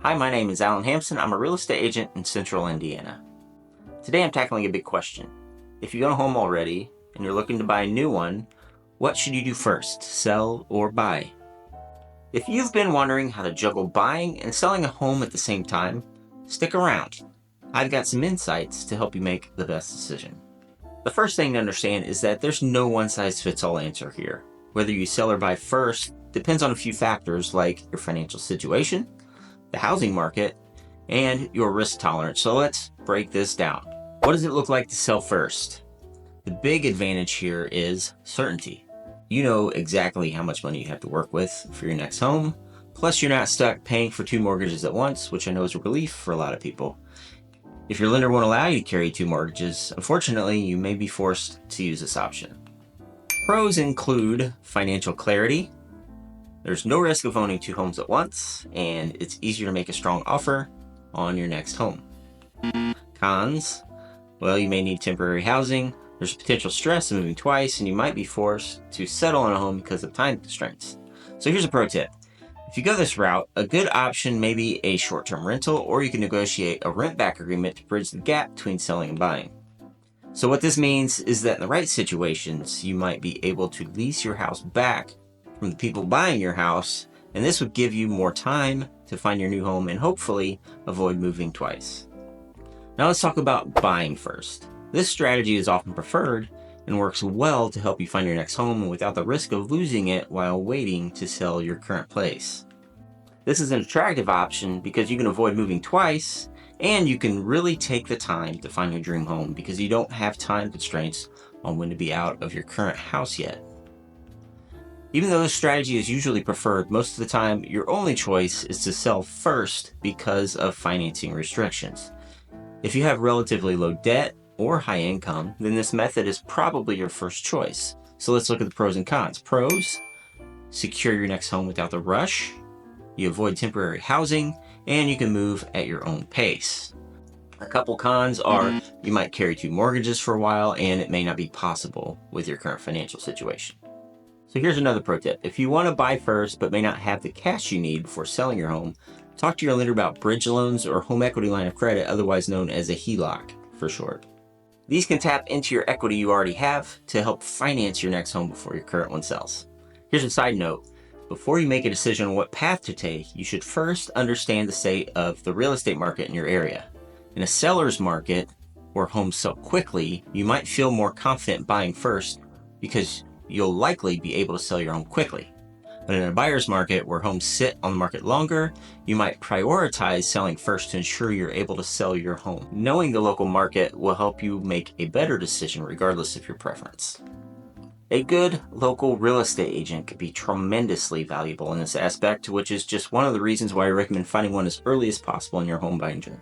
Hi, my name is Alan Hamson. I'm a real estate agent in Central Indiana. Today I'm tackling a big question. If you own a home already and you're looking to buy a new one, what should you do first, sell or buy? If you've been wondering how to juggle buying and selling a home at the same time, stick around. I've got some insights to help you make the best decision. The first thing to understand is that there's no one-size-fits-all answer here. Whether you sell or buy first depends on a few factors like your financial situation, the housing market, and your risk tolerance. So let's break this down. What does it look like to sell first? The big advantage here is certainty. You know exactly how much money you have to work with for your next home. Plus, you're not stuck paying for 2 mortgages at once, which I know is a relief for a lot of people. If your lender won't allow you to carry 2 mortgages, unfortunately, you may be forced to use this option. Pros include financial clarity. There's no risk of owning 2 homes at once, and it's easier to make a strong offer on your next home. Cons, well, you may need temporary housing, there's potential stress in moving twice, and you might be forced to settle on a home because of time constraints. So here's a pro tip. If you go this route, a good option may be a short-term rental, or you can negotiate a rent-back agreement to bridge the gap between selling and buying. So what this means is that in the right situations, you might be able to lease your house back from the people buying your house, and this would give you more time to find your new home and hopefully avoid moving twice. Now let's talk about buying first. This strategy is often preferred and works well to help you find your next home without the risk of losing it while waiting to sell your current place. This is an attractive option because you can avoid moving twice, and you can really take the time to find your dream home because you don't have time constraints on when to be out of your current house yet. Even though this strategy is usually preferred, most of the time your only choice is to sell first because of financing restrictions. If you have relatively low debt or high income, then this method is probably your first choice. So let's look at the pros and cons. Pros: secure your next home without the rush, you avoid temporary housing, and you can move at your own pace. A couple cons are you might carry 2 mortgages for a while, and it may not be possible with your current financial situation. So here's another pro tip. If you want to buy first but may not have the cash you need before selling your home, talk to your lender about bridge loans or home equity line of credit, otherwise known as a HELOC for short. These can tap into your equity you already have to help finance your next home before your current one sells. Here's a side note. Before you make a decision on what path to take, you should first understand the state of the real estate market in your area. In a seller's market, where homes sell quickly, you might feel more confident buying first because you'll likely be able to sell your home quickly. But in a buyer's market where homes sit on the market longer, you might prioritize selling first to ensure you're able to sell your home. Knowing the local market will help you make a better decision regardless of your preference. A good local real estate agent could be tremendously valuable in this aspect, which is just one of the reasons why I recommend finding one as early as possible in your home buying journey.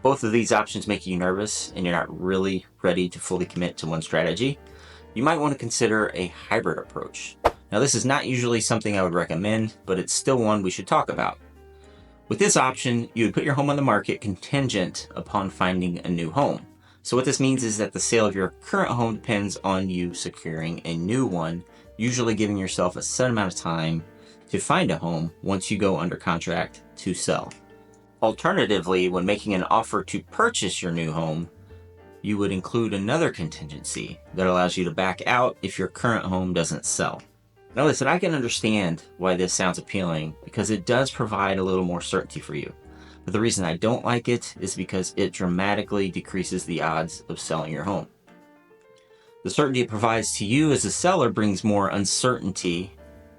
Both of these options make you nervous and you're not really ready to fully commit to one strategy. You might want to consider a hybrid approach. Now, this is not usually something I would recommend, but it's still one we should talk about. With this option, you would put your home on the market contingent upon finding a new home. So what this means is that the sale of your current home depends on you securing a new one, usually giving yourself a set amount of time to find a home once you go under contract to sell. Alternatively, when making an offer to purchase your new home, you would include another contingency that allows you to back out if your current home doesn't sell. Now listen, I can understand why this sounds appealing because it does provide a little more certainty for you. But the reason I don't like it is because it dramatically decreases the odds of selling your home. The certainty it provides to you as a seller brings more uncertainty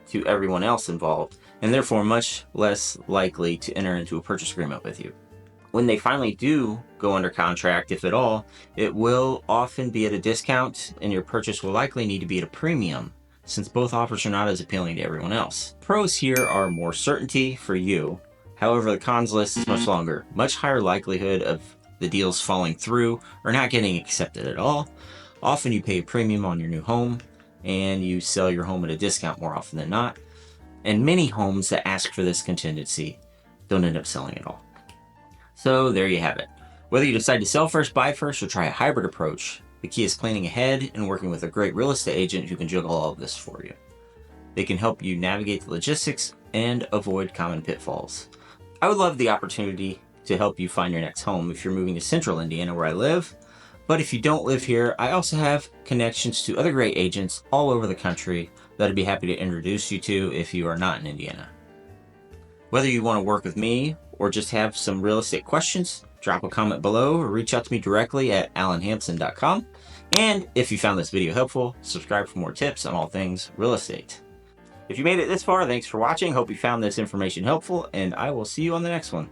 to everyone else involved, and therefore much less likely to enter into a purchase agreement with you. When they finally do go under contract, if at all, it will often be at a discount and your purchase will likely need to be at a premium since both offers are not as appealing to everyone else. Pros here are more certainty for you. However, the cons list is much longer. Much higher likelihood of the deals falling through or not getting accepted at all. Often you pay a premium on your new home and you sell your home at a discount more often than not. And many homes that ask for this contingency don't end up selling at all. So there you have it. Whether you decide to sell first, buy first, or try a hybrid approach, the key is planning ahead and working with a great real estate agent who can juggle all of this for you. They can help you navigate the logistics and avoid common pitfalls. I would love the opportunity to help you find your next home if you're moving to Central Indiana where I live. But if you don't live here, I also have connections to other great agents all over the country that I'd be happy to introduce you to if you are not in Indiana. Whether you want to work with me or just have some real estate questions, drop a comment below or reach out to me directly at alanhamson.com. And if you found this video helpful, subscribe for more tips on all things real estate. If you made it this far, thanks for watching. Hope you found this information helpful, and I will see you on the next one.